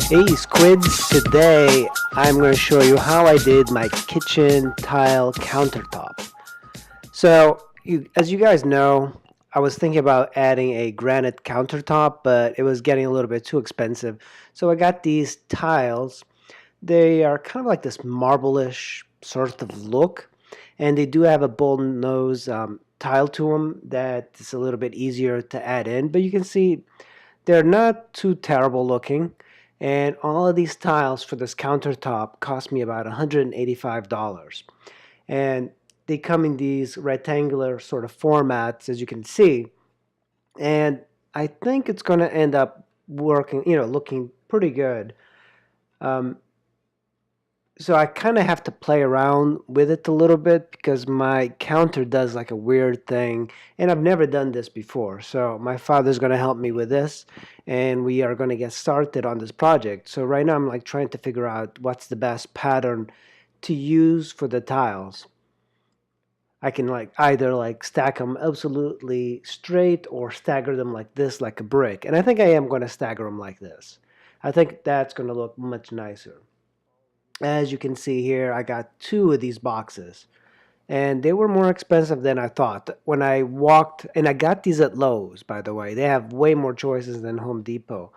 Hey squids, today I'm going to show you how I did my kitchen tile countertop. As you guys know, I was thinking about adding a granite countertop, but it was getting a little bit too expensive. So I got these tiles. They are kind of like this marble-ish sort of look, and they do have a bull nose tile to them that is a little bit easier to add in, but you can see they're not too terrible looking, and all of these tiles for this countertop cost me about $185. And they come in these rectangular sort of formats, as you can see, and I think it's going to end up working, looking pretty good. Um, so I kind of have to play around with it a little bit because my counter does like a weird thing, and I've never done this before. So my father's going to help me with this, and we are going to get started on this project. So right now I'm like trying to figure out what's the best pattern to use for the tiles. I can like either like stack them absolutely straight or stagger them like this, like a brick. And I think I am going to stagger them like this. I think that's going to look much nicer. As you can see here, I got two of these boxes, and they were more expensive than I thought. When I walked, and I got these at Lowe's, by the way. They have way more choices than Home Depot.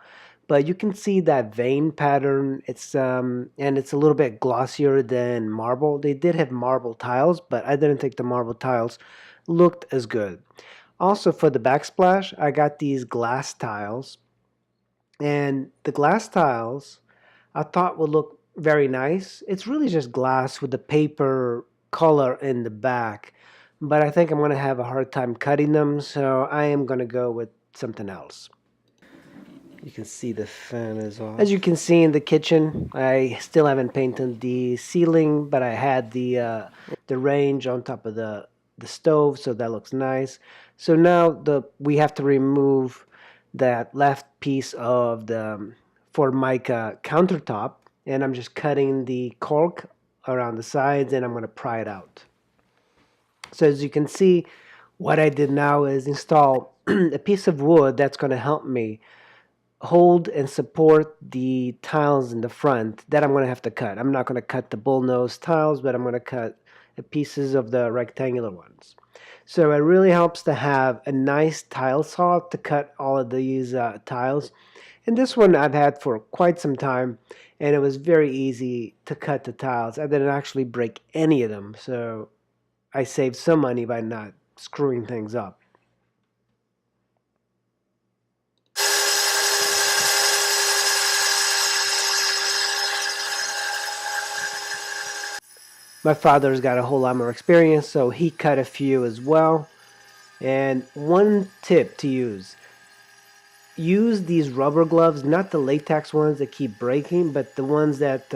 But you can see that vein pattern. And it's a little bit glossier than marble. They did have marble tiles, but I didn't think the marble tiles looked as good. Also, for the backsplash, I got these glass tiles, and the glass tiles I thought would look very nice. It's really just glass with the paper color in the back, but I think I'm going to have a hard time cutting them, so I am going to go with something else. You can see the fan is off. As you can see in the kitchen, I still haven't painted the ceiling, but I had the range on top of the stove, so that looks nice. So now we have to remove that left piece of the Formica countertop, and I'm just cutting the cork around the sides, and I'm going to pry it out. So as you can see, what I did now is install a piece of wood that's going to help me hold and support the tiles in the front that I'm going to have to cut. I'm not going to cut the bullnose tiles, but I'm going to cut the pieces of the rectangular ones. So it really helps to have a nice tile saw to cut all of these tiles. And this one I've had for quite some time, and it was very easy to cut the tiles. I didn't actually break any of them, so I saved some money by not screwing things up. My father's got a whole lot more experience, so he cut a few as well. And one tip to use these rubber gloves, not the latex ones that keep breaking, but the ones that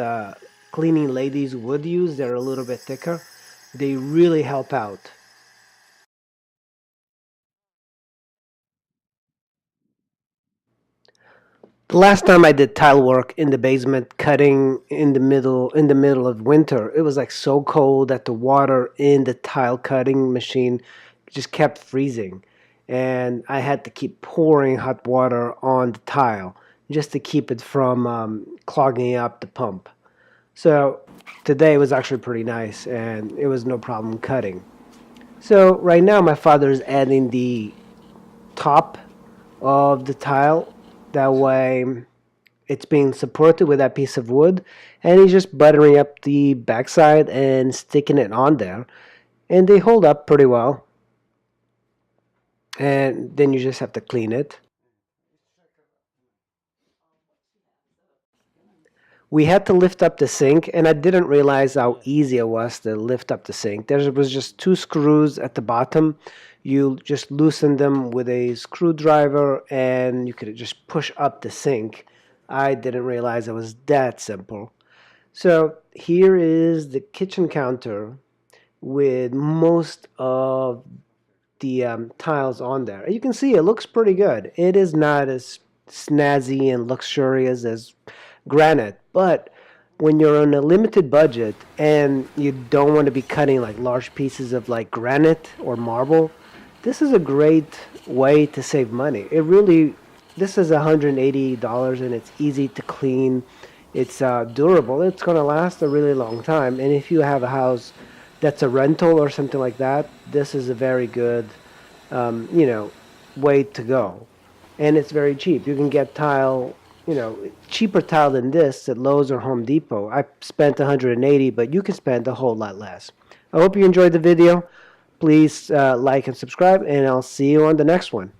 cleaning ladies would use. They're a little bit thicker. They really help out. The last time I did tile work in the basement, cutting in the middle of winter, it was like so cold that the water in the tile cutting machine just kept freezing, and I had to keep pouring hot water on the tile just to keep it from clogging up the pump. So today was actually pretty nice, and it was no problem cutting. So right now my father is adding the top of the tile. That way it's being supported with that piece of wood, and he's just buttering up the backside and sticking it on there, and they hold up pretty well. And then you just have to clean it. We had to lift up the sink, and I didn't realize how easy it was to lift up the sink. There was just two screws at the bottom. You just loosen them with a screwdriver, and you could just push up the sink. I didn't realize it was that simple. So here is the kitchen counter with most of the tiles on there. You can see it looks pretty good. It is not as snazzy and luxurious as granite, but when you're on a limited budget and you don't want to be cutting like large pieces of like granite or marble, this is a great way to save money. It really this is $180 and it's easy to clean. It's durable. It's going to last a really long time. And if you have a house that's a rental or something like that, this is a very good, you know, way to go. And it's very cheap. You can get tile, you know, cheaper tile than this at Lowe's or Home Depot. I spent 180, but you can spend a whole lot less. I hope you enjoyed the video. Please like and subscribe, and I'll see you on the next one.